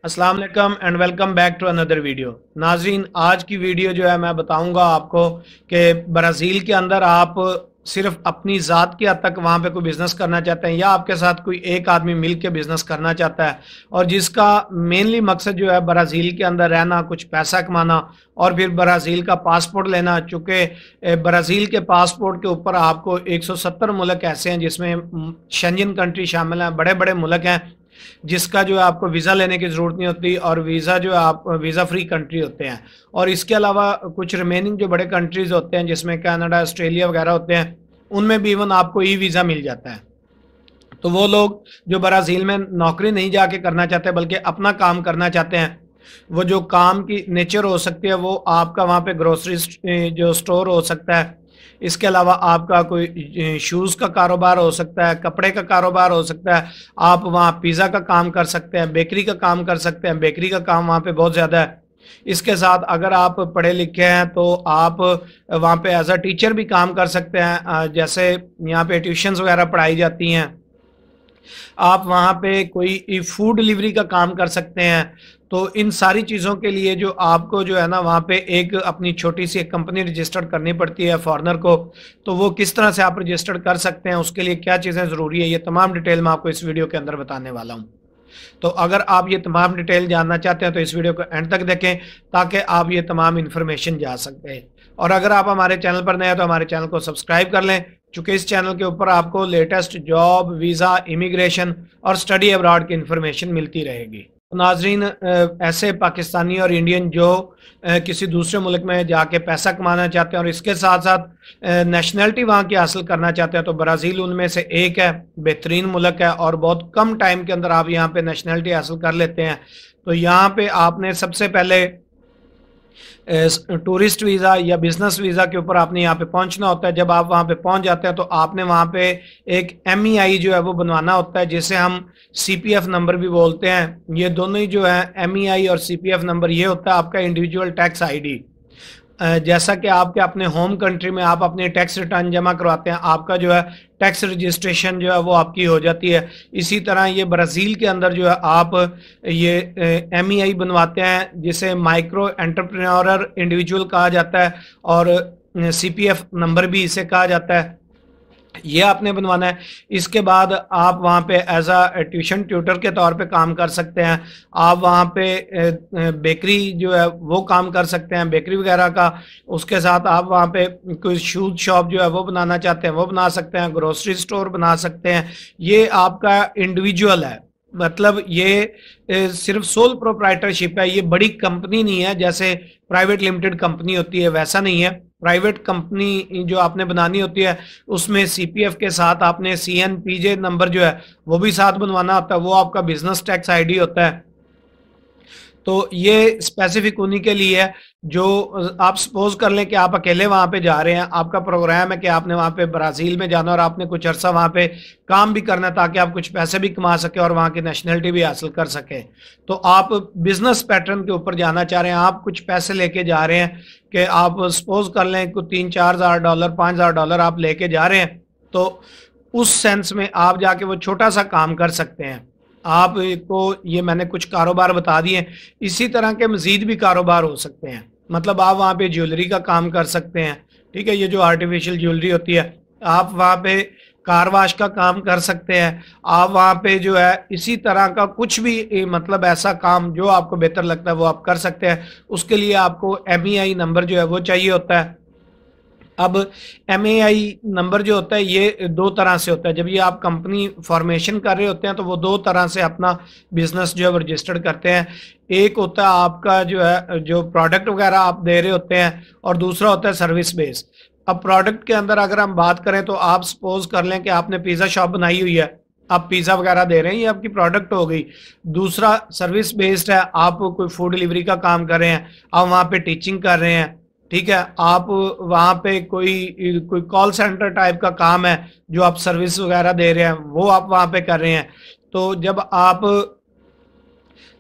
अस्सलाम वालेकुम and welcome back to another video. नाजरीन, आज की वीडियो जो है मैं बताऊंगा आपको कि ब्राज़ील के अंदर आप सिर्फ अपनी ज़ात की हद तक वहाँ पे कोई बिज़नेस करना चाहते हैं या आपके साथ कोई एक आदमी मिल के बिज़नेस करना चाहता है और जिसका मेनली मकसद जो है ब्राज़ील के अंदर रहना, कुछ पैसा कमाना और फिर ब्राज़ील का पासपोर्ट लेना। चूँकि ब्राज़ील के पासपोर्ट के ऊपर आपको 170 मुल्क ऐसे हैं जिसमें शेंजन कंट्री शामिल हैं, बड़े बड़े मुल्क हैं जिसका जो है आपको वीज़ा लेने की ज़रूरत नहीं होती और वीज़ा जो है आप वीज़ा फ्री कंट्री होते हैं। और इसके अलावा कुछ रिमेनिंग जो बड़े कंट्रीज़ होते हैं जिसमें कनाडा, ऑस्ट्रेलिया वगैरह होते हैं, उनमें भी इवन आपको ई वीज़ा मिल जाता है। तो वो लोग जो ब्राज़ील में नौकरी नहीं जाके करना चाहते बल्कि अपना काम करना चाहते हैं, वो जो काम की नेचर हो सकती है वो आपका वहाँ पे ग्रोसरी जो स्टोर हो सकता है। इसके अलावा आपका कोई शूज़ का कारोबार हो सकता है, कपड़े का कारोबार हो सकता है, आप वहाँ पिज़्ज़ा का काम कर सकते हैं, बेकरी का काम कर सकते हैं, बेकरी का काम वहाँ पे बहुत ज़्यादा है। इसके साथ अगर आप पढ़े लिखे हैं तो आप वहाँ पे एज अ टीचर भी काम कर सकते हैं। जैसे यहाँ पे ट्यूशन्स वगैरह पढ़ाई जाती हैं, आप वहाँ पे कोई फूड डिलीवरी का काम कर सकते हैं। तो इन सारी चीज़ों के लिए जो आपको जो है ना वहाँ पे एक अपनी छोटी सी एक कंपनी रजिस्टर्ड करनी पड़ती है फॉरेनर को। तो वो किस तरह से आप रजिस्टर्ड कर सकते हैं, उसके लिए क्या चीज़ें ज़रूरी है, ये तमाम डिटेल मैं आपको इस वीडियो के अंदर बताने वाला हूँ। तो अगर आप ये तमाम डिटेल जानना चाहते हैं तो इस वीडियो को एंड तक देखें ताकि आप ये तमाम इन्फॉर्मेशन जा सकते हैं। और अगर आप हमारे चैनल पर नए हैं तो हमारे चैनल को सब्सक्राइब कर लें, चूँकि इस चैनल के ऊपर आपको लेटेस्ट जॉब, वीज़ा, इमिग्रेशन और स्टडी अब्रॉड की इन्फॉर्मेशन मिलती रहेगी। नाजरीन, ऐसे पाकिस्तानी और इंडियन जो किसी दूसरे मुल्क में जाके पैसा कमाना चाहते हैं और इसके साथ साथ नेशनलिटी वहाँ की हासिल करना चाहते हैं तो ब्राज़ील उनमें से एक है, बेहतरीन मुल्क है और बहुत कम टाइम के अंदर आप यहाँ पे नेशनलिटी हासिल कर लेते हैं। तो यहाँ पे आपने सबसे पहले टूरिस्ट वीज़ा या बिजनेस वीज़ा के ऊपर आपने यहाँ पे पहुँचना होता है। जब आप वहाँ पे पहुँच जाते हैं तो आपने वहाँ पे एक MEI जो है वो बनवाना होता है, जिसे हम CPF नंबर भी बोलते हैं। ये दोनों ही जो है MEI और CPF नंबर, ये होता है आपका इंडिविजुअल टैक्स ID। जैसा कि आपके अपने होम कंट्री में आप अपने टैक्स रिटर्न जमा करवाते हैं, आपका जो है टैक्स रजिस्ट्रेशन जो है वो आपकी हो जाती है। इसी तरह ये ब्राज़ील के अंदर जो है आप ये MEI बनवाते हैं जिसे माइक्रो एंटरप्रेन्योर इंडिविजुअल कहा जाता है और CPF नंबर भी इसे कहा जाता है। ये आपने बनवाना है। इसके बाद आप वहाँ पे एज अ ट्यूशन ट्यूटर के तौर पे काम कर सकते हैं। आप वहाँ पे बेकरी जो है वो काम कर सकते हैं, बेकरी वगैरह का। उसके साथ आप वहाँ पे कोई शूज़ शॉप जो है वो बनाना चाहते हैं वो बना सकते हैं, ग्रोसरी स्टोर बना सकते हैं। ये आपका इंडिविजुअल है, मतलब ये सिर्फ सोल प्रोप्राइटरशिप है। ये बड़ी कंपनी नहीं है, जैसे प्राइवेट लिमिटेड कंपनी होती है वैसा नहीं है। प्राइवेट कंपनी जो आपने बनानी होती है उसमें CPF के साथ आपने CNPJ नंबर जो है वो भी साथ बनवाना होता है, वो आपका बिजनेस टैक्स ID होता है। तो ये स्पेसिफिक उन्हीं के लिए है जो आप सपोज कर लें कि आप अकेले वहाँ पे जा रहे हैं, आपका प्रोग्राम है कि आपने वहाँ पे ब्राज़ील में जाना और आपने कुछ अरसा वहाँ पे काम भी करना है ताकि आप कुछ पैसे भी कमा सके और वहाँ की नेशनलिटी भी हासिल कर सके। तो आप बिजनेस पैटर्न के ऊपर जाना चाह रहे हैं, आप कुछ पैसे लेके जा रहे हैं कि आप सपोज कर लें कुछ $3-4,000 $5,000 आप लेके जा रहे हैं, तो उस सेंस में आप जाके वो छोटा सा काम कर सकते हैं। आपको ये मैंने कुछ कारोबार बता दिए, इसी तरह के मज़ीद भी कारोबार हो सकते हैं। मतलब आप वहाँ पे ज्वेलरी का काम कर सकते हैं, ठीक है, ये जो आर्टिफिशियल ज्वेलरी होती है। आप वहाँ पे कार वाश का काम कर सकते हैं। आप वहाँ पे जो है इसी तरह का कुछ भी मतलब ऐसा काम जो आपको बेहतर लगता है वो आप कर सकते हैं। उसके लिए आपको MEI नंबर जो है वो चाहिए होता है। अब MEI नंबर जो होता है ये दो तरह से होता है। जब ये आप कंपनी फॉर्मेशन कर रहे होते हैं तो वो दो तरह से अपना बिजनेस जो है वो रजिस्टर्ड करते हैं। एक होता है आपका जो है जो प्रोडक्ट वगैरह आप दे रहे होते हैं और दूसरा होता है सर्विस बेस। अब प्रोडक्ट के अंदर अगर हम बात करें तो आप सपोज कर लें कि आपने पिज़्ज़ा शॉप बनाई हुई है, आप पिज़्ज़ा वगैरह दे रहे हैं, ये आपकी प्रोडक्ट हो गई। दूसरा सर्विस बेस्ड है, आप कोई फूड डिलीवरी का काम कर रहे हैं, आप वहाँ पे टीचिंग कर रहे हैं, ठीक है, आप वहाँ पे कोई कॉल सेंटर टाइप का काम है जो आप सर्विस वगैरह दे रहे हैं वो आप वहाँ पे कर रहे हैं। तो जब आप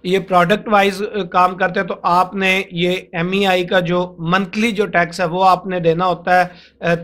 ये प्रोडक्ट वाइज काम करते हैं, तो आपने ये MEI का जो मंथली जो टैक्स है वो आपने देना होता है,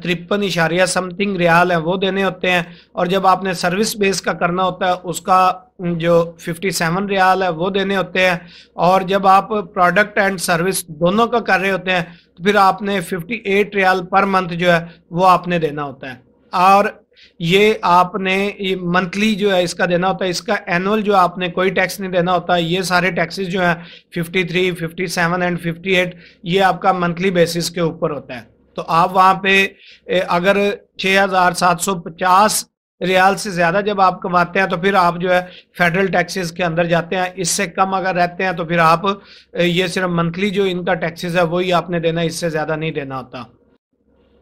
53 इशारिया समथिंग रियाल है वो देने होते हैं। और जब आपने सर्विस बेस का करना होता है उसका जो 57 रियाल है वो देने होते हैं। और जब आप प्रोडक्ट एंड सर्विस दोनों का कर रहे होते हैं तो फिर आपने 58 रियाल पर मंथ जो है वो आपने देना होता है। और ये आपने ये मंथली जो है इसका देना होता है, इसका एनुअल जो आपने कोई टैक्स नहीं देना होता। ये सारे टैक्सेस जो है 53, 57 एंड 58 ये आपका मंथली बेसिस के ऊपर होता है। तो आप वहाँ पे अगर 6,750 रियाल से ज़्यादा जब आप कमाते हैं तो फिर आप जो है फेडरल टैक्सेस के अंदर जाते हैं। इससे कम अगर रहते हैं तो फिर आप ये सिर्फ मंथली जो इनका टैक्सेस है वही आपने देना, इससे ज़्यादा नहीं देना होता।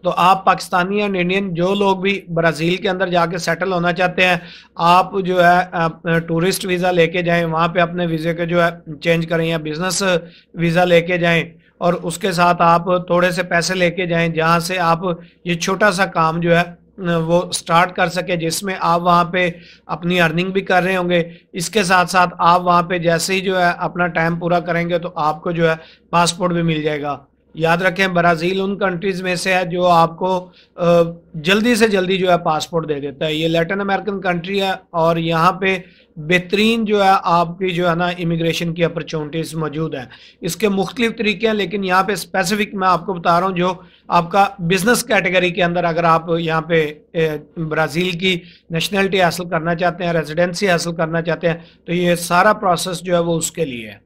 तो आप पाकिस्तानी एंड इंडियन जो लोग भी ब्राज़ील के अंदर जाके सेटल होना चाहते हैं, आप जो है टूरिस्ट वीज़ा लेके जाएं, वहाँ पे अपने वीज़े के जो है चेंज करें या बिज़नेस वीज़ा लेके जाएं। और उसके साथ आप थोड़े से पैसे लेके जाएं जहाँ से आप ये छोटा सा काम जो है वो स्टार्ट कर सके, जिसमें आप वहाँ पे अपनी अर्निंग भी कर रहे होंगे। इसके साथ साथ आप वहाँ पे जैसे ही जो है अपना टाइम पूरा करेंगे तो आपको जो है पासपोर्ट भी मिल जाएगा। याद रखें, ब्राज़ील उन कंट्रीज़ में से है जो आपको जल्दी से जल्दी जो है पासपोर्ट दे देता है। ये लैटिन अमेरिकन कंट्री है और यहाँ पे बेहतरीन जो है आपकी जो है ना इमिग्रेशन की अपॉर्चुनिटीज़ मौजूद हैं। इसके मुख्तलिफ तरीके हैं, लेकिन यहाँ पे स्पेसिफिक मैं आपको बता रहा हूँ जो आपका बिजनेस कैटेगरी के अंदर अगर आप यहाँ पे ब्राज़ील की नेशनलिटी हासिल करना चाहते हैं, रेजिडेंसी हासिल करना चाहते हैं, तो ये सारा प्रोसेस जो है वो उसके लिए है।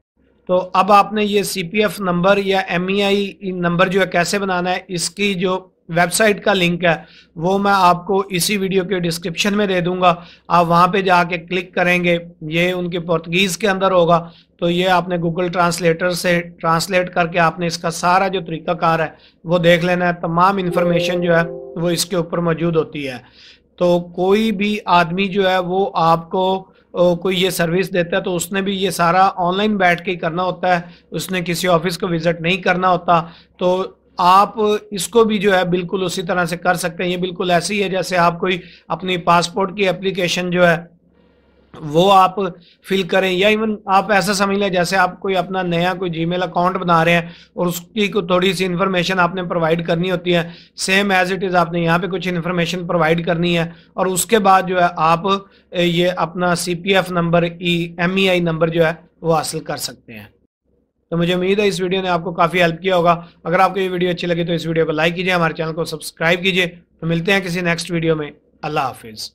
तो अब आपने ये CPF नंबर या MEI नंबर जो है कैसे बनाना है, इसकी जो वेबसाइट का लिंक है वो मैं आपको इसी वीडियो के डिस्क्रिप्शन में दे दूंगा। आप वहाँ पे जाके क्लिक करेंगे, ये उनके पुर्तगीज़ के अंदर होगा, तो ये आपने गूगल ट्रांसलेटर से ट्रांसलेट करके आपने इसका सारा जो तरीकाकार है वो देख लेना है। तमाम इन्फॉर्मेशन जो है वो इसके ऊपर मौजूद होती है। तो कोई भी आदमी जो है वो आपको कोई ये सर्विस देता है तो उसने भी ये सारा ऑनलाइन बैठ के ही करना होता है, उसने किसी ऑफिस को विजिट नहीं करना होता। तो आप इसको भी जो है बिल्कुल उसी तरह से कर सकते हैं। ये बिल्कुल ऐसी है जैसे आप कोई अपनी पासपोर्ट की एप्लीकेशन जो है वो आप फिल करें, या इवन आप ऐसा समझ लें जैसे आप कोई अपना नया कोई जीमेल अकाउंट बना रहे हैं और उसकी को थोड़ी सी इन्फॉर्मेशन आपने प्रोवाइड करनी होती है। सेम एज इट इज़ आपने यहाँ पे कुछ इन्फॉर्मेशन प्रोवाइड करनी है और उसके बाद जो है आप ये अपना CPF नंबर MEI नंबर जो है वो हासिल कर सकते हैं। तो मुझे उम्मीद है इस वीडियो ने आपको काफ़ी हेल्प किया होगा। अगर आपको ये वीडियो अच्छी लगी तो इस वीडियो को लाइक कीजिए, हमारे चैनल को सब्सक्राइब कीजिए। तो मिलते हैं किसी नेक्स्ट वीडियो में। अल्लाह हाफिज़।